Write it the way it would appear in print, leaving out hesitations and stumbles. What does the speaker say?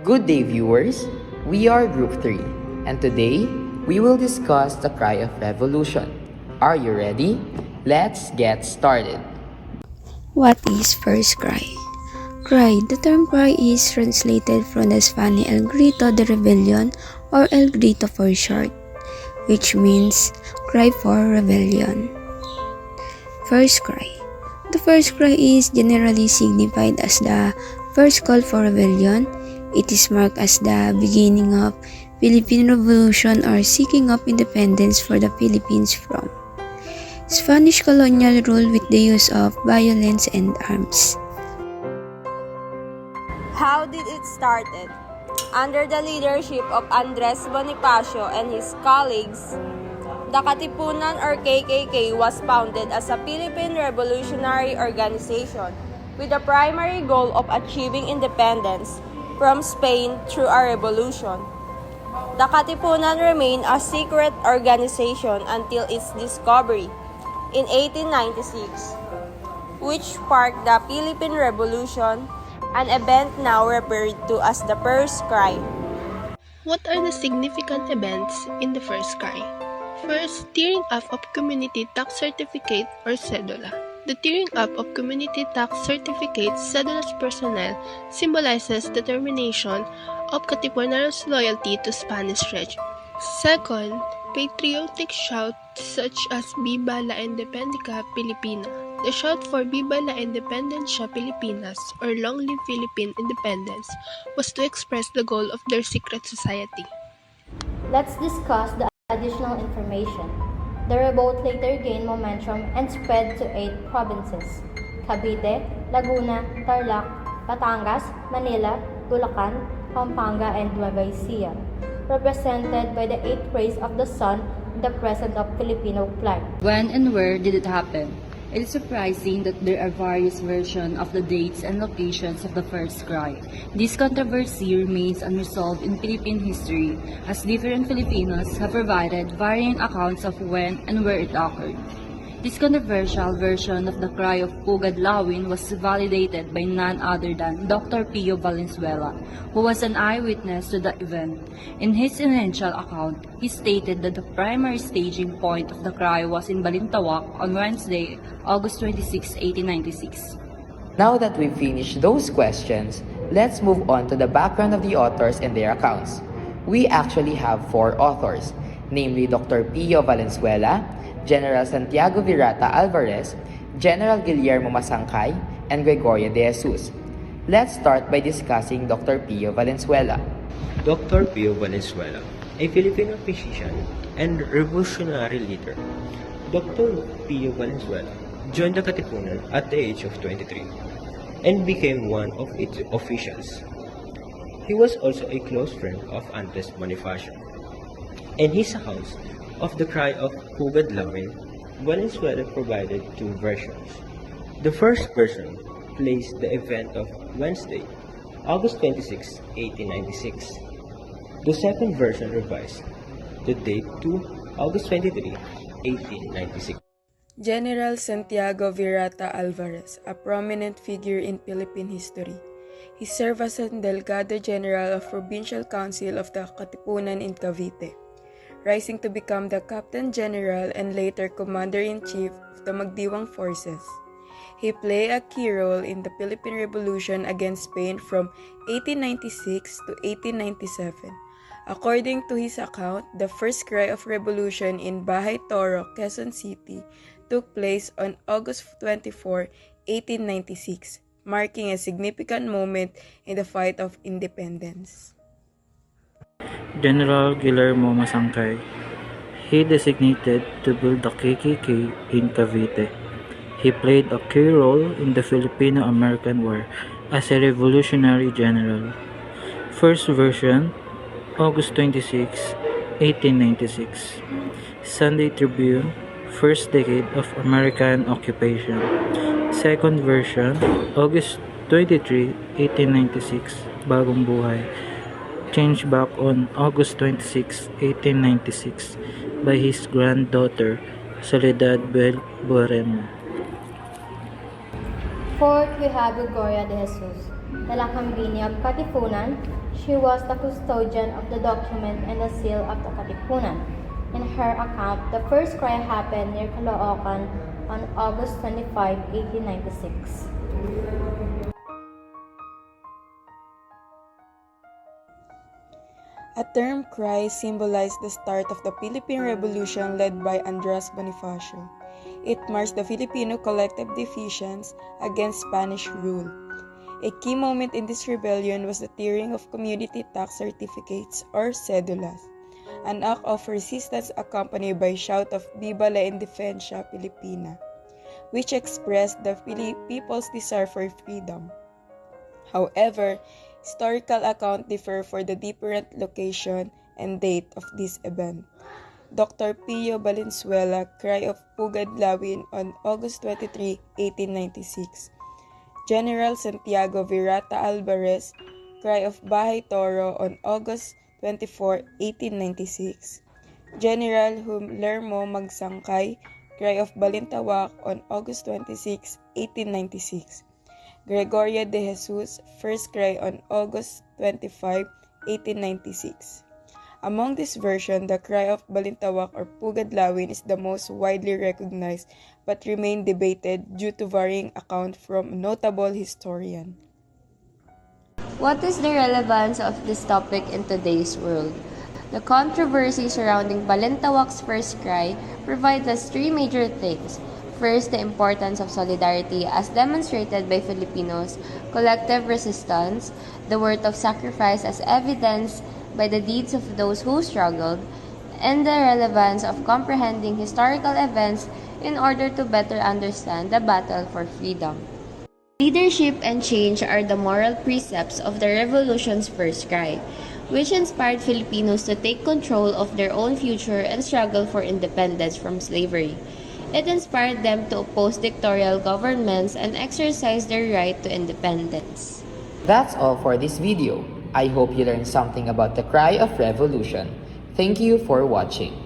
Good day, viewers. We are Group 3, and today we will discuss the cry of revolution. Are you ready? Let's get started. What is first cry? Cry. The term cry is translated from the Spanish El Grito de Rebelión or El Grito for short, which means cry for rebellion. First cry. The first cry is generally signified as the first call for rebellion. It is marked as the beginning of Philippine Revolution or seeking of independence for the Philippines from Spanish colonial rule with the use of violence and arms. How did it started? Under the leadership of Andres Bonifacio and his colleagues, the Katipunan or KKK was founded as a Philippine revolutionary organization with the primary goal of achieving independence from Spain through a revolution. The Katipunan remained a secret organization until its discovery in 1896, which sparked the Philippine Revolution, an event now referred to as the First Cry. What are the significant events in the first cry? First, tearing up of community tax certificate or cedula. The tearing up of community tax certificates cedula's personnel symbolizes the termination of Katipunan's loyalty to Spanish regime. Second, patriotic shouts such as Viva la Independencia Pilipina. The shout for Viva la Independencia Pilipinas or Long Live Philippine Independence was to express the goal of their secret society. Let's discuss the additional information. The revolt later gained momentum and spread to 8 provinces: Cavite, Laguna, Tarlac, Batangas, Manila, Bulacan, Pampanga, and Nueva Ecija, represented by the 8 rays of the sun in the present of Filipino flag. When and where did it happen? It is surprising that there are various versions of the dates and locations of the first cry. This controversy remains unresolved in Philippine history, as different Filipinos have provided varying accounts of when and where it occurred. This controversial version of the cry of Pugad Lawin was validated by none other than Dr. Pio Valenzuela, who was an eyewitness to the event. In his initial account, he stated that the primary staging point of the cry was in Balintawak on Wednesday, August 26, 1896. Now that we've finished those questions, let's move on to the background of the authors and their accounts. We actually have 4 authors, namely Dr. Pio Valenzuela, General Santiago Virata Alvarez, General Guillermo Masangkay, and Gregorio de Jesus. Let's start by discussing Dr. Pio Valenzuela. Dr. Pio Valenzuela, a Filipino physician and revolutionary leader. Dr. Pio Valenzuela joined the Katipunan at the age of 23 and became one of its officials. He was also a close friend of Andres Bonifacio. In his accounts of the cry of Pugad Lawin, Valenzuela provided 2 versions. The first version placed the event of Wednesday, August 26, 1896. The second version revised the date to August 23, 1896. General Santiago Virata Alvarez, a prominent figure in Philippine history. He served as a Delegado General of Provincial Council of the Katipunan in Cavite, rising to become the Captain General and later Commander-in-Chief of the Magdiwang Forces. He played a key role in the Philippine Revolution against Spain from 1896 to 1897. According to his account, the first cry of revolution in Bahay Toro, Quezon City, took place on August 24, 1896, marking a significant moment in the fight of independence. General Guillermo Masangkay. He designated to build the KKK in Cavite. He played a key role in the Filipino-American War as a revolutionary general. First version, August 26, 1896. Sunday Tribune, first decade of American occupation. Second version, August 23, 1896, Bagong Buhay. Changed back on August 26, 1896 by his granddaughter, Soledad Bueremo. Fourth, we have Gregorio de Jesus, the Lakambini of Katipunan. She was the custodian of the document and the seal of the Katipunan. In her account, the first cry happened near Caloocan on August 25, 1896. A term cry symbolized the start of the Philippine Revolution led by Andres Bonifacio. It marks the Filipino collective defense against Spanish rule. A key moment in this rebellion was the tearing of community tax certificates or cedulas, an act of resistance accompanied by a shout of Viva la Independencia Filipina, which expressed the people's desire for freedom. However, historical accounts differ for the different location and date of this event. Dr. Pio Valenzuela, Cry of Pugadlawin on August 23, 1896. General Santiago Virata Alvarez, Cry of Bahay Toro on August 24, 1896. General Lermo Magsangkay, Cry of Balintawak on August 26, 1896. Gregoria de Jesus, First Cry on August 25, 1896. Among this version, the Cry of Balintawak or Pugadlawin is the most widely recognized but remained debated due to varying accounts from notable historians. What is the relevance of this topic in today's world? The controversy surrounding Balintawak's first cry provides us three major things. First, the importance of solidarity as demonstrated by Filipinos, collective resistance, the worth of sacrifice as evidenced by the deeds of those who struggled, and the relevance of comprehending historical events in order to better understand the battle for freedom. Leadership and change are the moral precepts of the revolution's first cry, which inspired Filipinos to take control of their own future and struggle for independence from slavery. It inspired them to oppose dictatorial governments and exercise their right to independence. That's all for this video. I hope you learned something about the Cry of Revolution. Thank you for watching.